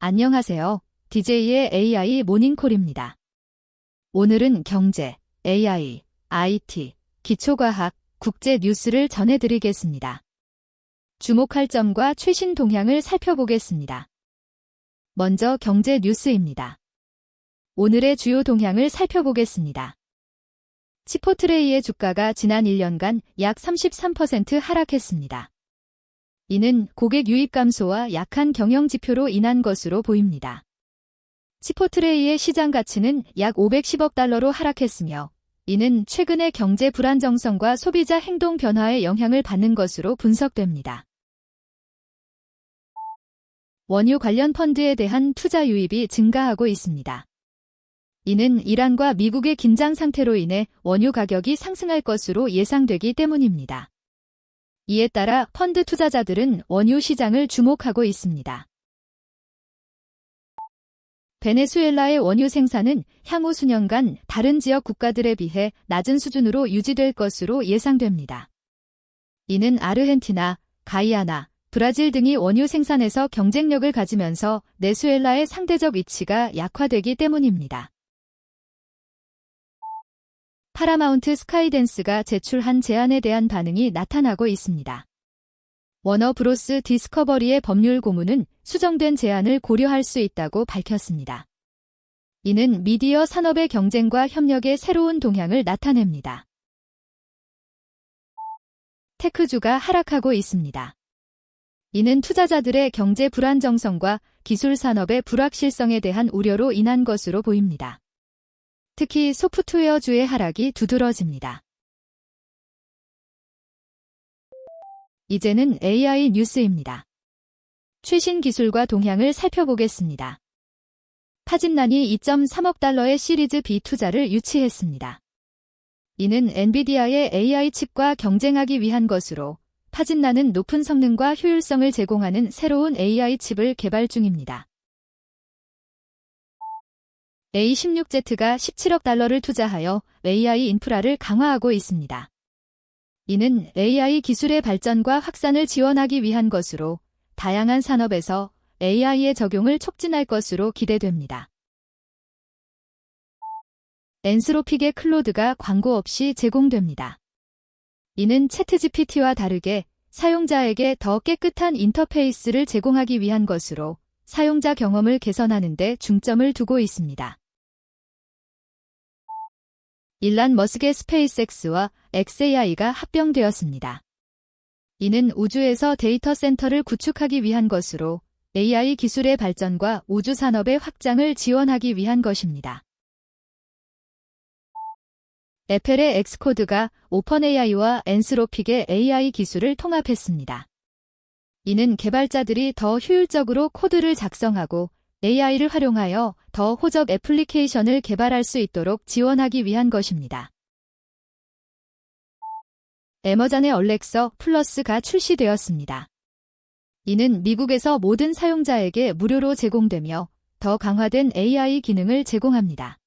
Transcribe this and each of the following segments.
안녕하세요. DJ의 AI 모닝콜입니다. 오늘은 경제, AI, IT, 기초과학, 국제 뉴스를 전해드리겠습니다. 주목할 점과 최신 동향을 살펴보겠습니다. 먼저 경제 뉴스입니다. 오늘의 주요 동향을 살펴보겠습니다. 치포트레이의 주가가 지난 1년간 약 33% 하락했습니다. 이는 고객 유입 감소와 약한 경영 지표로 인한 것으로 보입니다. 치포트레이의 시장 가치는 약 510억 달러로 하락했으며, 이는 최근의 경제 불안정성과 소비자 행동 변화에 영향을 받는 것으로 분석됩니다. 원유 관련 펀드에 대한 투자 유입이 증가하고 있습니다. 이는 이란과 미국의 긴장 상태로 인해 원유 가격이 상승할 것으로 예상되기 때문입니다. 이에 따라 펀드 투자자들은 원유 시장을 주목하고 있습니다. 베네수엘라의 원유 생산은 향후 수년간 다른 지역 국가들에 비해 낮은 수준으로 유지될 것으로 예상됩니다. 이는 아르헨티나, 가이아나, 브라질 등이 원유 생산에서 경쟁력을 가지면서 베네수엘라의 상대적 위치가 약화되기 때문입니다. 파라마운트 스카이댄스가 제출한 제안에 대한 반응이 나타나고 있습니다. 워너 브로스 디스커버리의 법률 고문은 수정된 제안을 고려할 수 있다고 밝혔습니다. 이는 미디어 산업의 경쟁과 협력의 새로운 동향을 나타냅니다. 테크주가 하락하고 있습니다. 이는 투자자들의 경제 불안정성과 기술 산업의 불확실성에 대한 우려로 인한 것으로 보입니다. 특히 소프트웨어주의 하락이 두드러집니다. 이제는 AI 뉴스입니다. 최신 기술과 동향을 살펴보겠습니다. 파진난이 2.3억 달러의 시리즈 B 투자를 유치했습니다. 이는 엔비디아의 AI 칩과 경쟁하기 위한 것으로, 파진난은 높은 성능과 효율성을 제공하는 새로운 AI 칩을 개발 중입니다. A16Z가 17억 달러를 투자하여 AI 인프라를 강화하고 있습니다. 이는 AI 기술의 발전과 확산을 지원하기 위한 것으로, 다양한 산업에서 AI의 적용을 촉진할 것으로 기대됩니다. 엔스로픽의 클로드가 광고 없이 제공됩니다. 이는 챗GPT와 다르게 사용자에게 더 깨끗한 인터페이스를 제공하기 위한 것으로, 사용자 경험을 개선하는 데 중점을 두고 있습니다. 일란 머스크의 스페이스X와 xAI가 합병되었습니다. 이는 우주에서 데이터 센터를 구축하기 위한 것으로, AI 기술의 발전과 우주 산업의 확장을 지원하기 위한 것입니다. 애플의 엑스코드가 오펀AI와 엔스로픽의 AI 기술을 통합했습니다. 이는 개발자들이 더 효율적으로 코드를 작성하고 AI를 활용하여 더 호적 애플리케이션을 개발할 수 있도록 지원하기 위한 것입니다. 애머전의 얼렉서 플러스가 출시되었습니다. 이는 미국에서 모든 사용자에게 무료로 제공되며 더 강화된 AI 기능을 제공합니다.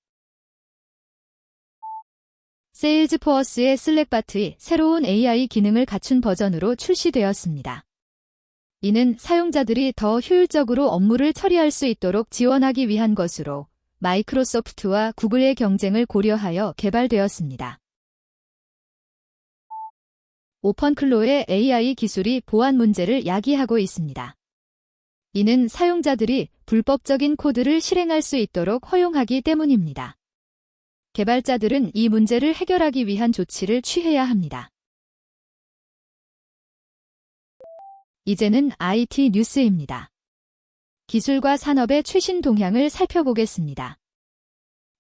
세일즈포어스의 슬랙바트의 새로운 AI 기능을 갖춘 버전으로 출시되었습니다. 이는 사용자들이 더 효율적으로 업무를 처리할 수 있도록 지원하기 위한 것으로, 마이크로소프트와 구글의 경쟁을 고려하여 개발되었습니다. 오펀클로의 AI 기술이 보안 문제를 야기하고 있습니다. 이는 사용자들이 불법적인 코드를 실행할 수 있도록 허용하기 때문입니다. 개발자들은 이 문제를 해결하기 위한 조치를 취해야 합니다. 이제는 IT 뉴스입니다. 기술과 산업의 최신 동향을 살펴보겠습니다.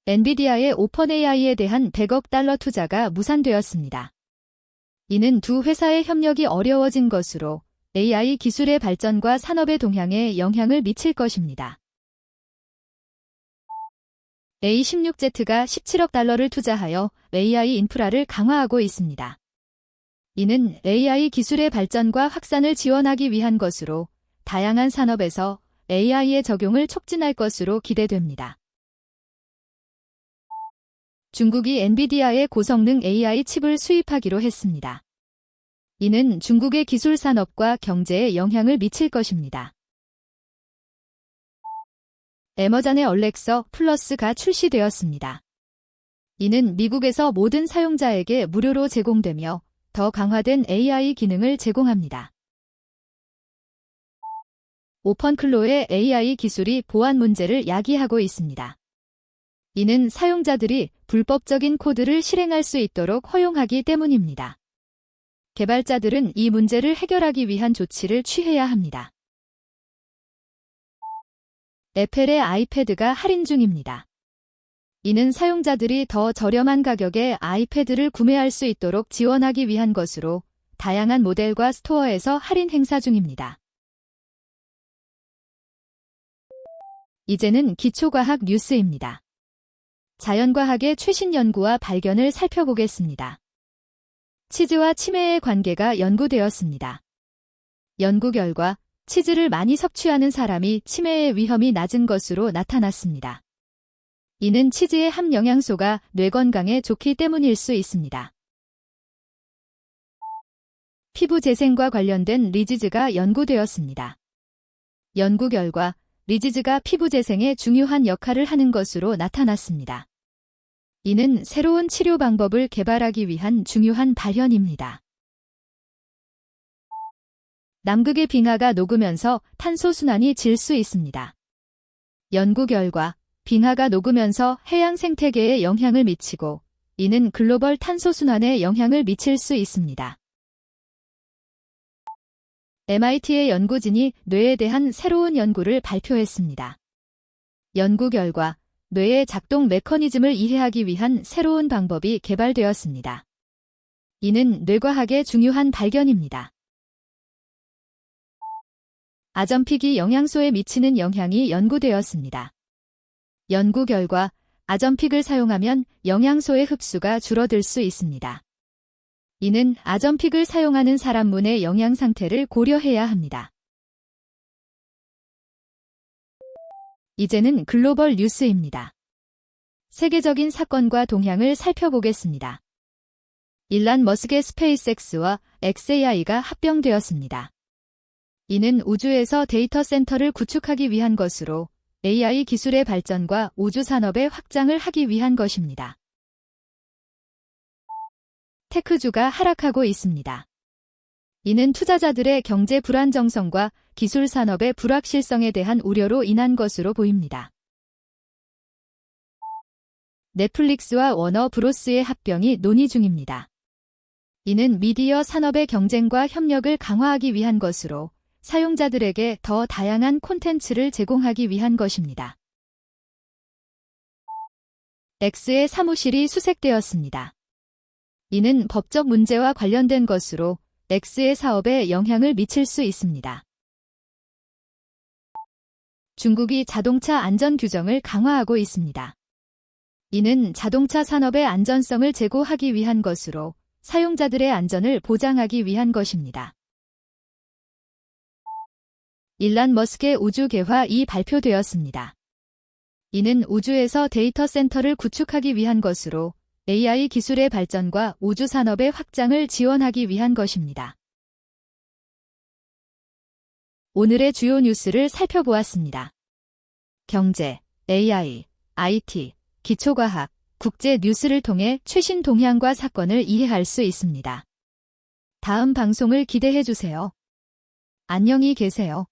엔비디아의 오펀AI에 대한 100억 달러 투자가 무산되었습니다. 이는 두 회사의 협력이 어려워진 것으로, AI 기술의 발전과 산업의 동향에 영향을 미칠 것입니다. A16Z가 17억 달러를 투자하여 AI 인프라를 강화하고 있습니다. 이는 AI 기술의 발전과 확산을 지원하기 위한 것으로, 다양한 산업에서 AI의 적용을 촉진할 것으로 기대됩니다. 중국이 엔비디아의 고성능 AI 칩을 수입하기로 했습니다. 이는 중국의 기술 산업과 경제에 영향을 미칠 것입니다. 애머잔의 얼렉서 플러스가 출시되었습니다. 이는 미국에서 모든 사용자에게 무료로 제공되며 더 강화된 AI 기능을 제공합니다. 오펀클로의 AI 기술이 보안 문제를 야기하고 있습니다. 이는 사용자들이 불법적인 코드를 실행할 수 있도록 허용하기 때문입니다. 개발자들은 이 문제를 해결하기 위한 조치를 취해야 합니다. 애플의 아이패드가 할인 중입니다. 이는 사용자들이 더 저렴한 가격에 아이패드를 구매할 수 있도록 지원하기 위한 것으로 다양한 모델과 스토어에서 할인 행사 중입니다. 이제는 기초과학 뉴스입니다. 자연과학의 최신 연구와 발견을 살펴보겠습니다. 치즈와 치매의 관계가 연구되었습니다. 연구 결과 치즈를 많이 섭취하는 사람이 치매의 위험이 낮은 것으로 나타났습니다. 이는 치즈의 함 영양소가 뇌 건강에 좋기 때문일 수 있습니다. 피부 재생과 관련된 리지즈가 연구되었습니다. 연구 결과 리지즈가 피부 재생에 중요한 역할을 하는 것으로 나타났습니다. 이는 새로운 치료 방법을 개발하기 위한 중요한 발현입니다. 남극의 빙하가 녹으면서 탄소순환이 질 수 있습니다. 연구 결과 빙하가 녹으면서 해양 생태계에 영향을 미치고 이는 글로벌 탄소순환에 영향을 미칠 수 있습니다. MIT의 연구진이 뇌에 대한 새로운 연구를 발표했습니다. 연구 결과 뇌의 작동 메커니즘을 이해하기 위한 새로운 방법이 개발되었습니다. 이는 뇌과학의 중요한 발견입니다. 아점픽이 영양소에 미치는 영향이 연구되었습니다. 연구 결과 아점픽을 사용하면 영양소의 흡수가 줄어들 수 있습니다. 이는 아점픽을 사용하는 사람문의 영양 상태를 고려해야 합니다. 이제는 글로벌 뉴스입니다. 세계적인 사건과 동향을 살펴보겠습니다. 일란 머스크의 스페이스X와 xAI가 합병되었습니다. 이는 우주에서 데이터 센터를 구축하기 위한 것으로 AI 기술의 발전과 우주 산업의 확장을 하기 위한 것입니다. 테크주가 하락하고 있습니다. 이는 투자자들의 경제 불안정성과 기술 산업의 불확실성에 대한 우려로 인한 것으로 보입니다. 넷플릭스와 워너 브로스의 합병이 논의 중입니다. 이는 미디어 산업의 경쟁과 협력을 강화하기 위한 것으로 사용자들에게 더 다양한 콘텐츠를 제공하기 위한 것입니다. X의 사무실이 수색되었습니다. 이는 법적 문제와 관련된 것으로 X의 사업에 영향을 미칠 수 있습니다. 중국이 자동차 안전 규정을 강화하고 있습니다. 이는 자동차 산업의 안전성을 제고하기 위한 것으로 사용자들의 안전을 보장하기 위한 것입니다. 일란 머스크의 우주 개화이 발표되었습니다. 이는 우주에서 데이터 센터를 구축하기 위한 것으로 AI 기술의 발전과 우주 산업의 확장을 지원하기 위한 것입니다. 오늘의 주요 뉴스를 살펴보았습니다. 경제, AI, IT, 기초과학, 국제 뉴스를 통해 최신 동향과 사건을 이해할 수 있습니다. 다음 방송을 기대해 주세요. 안녕히 계세요.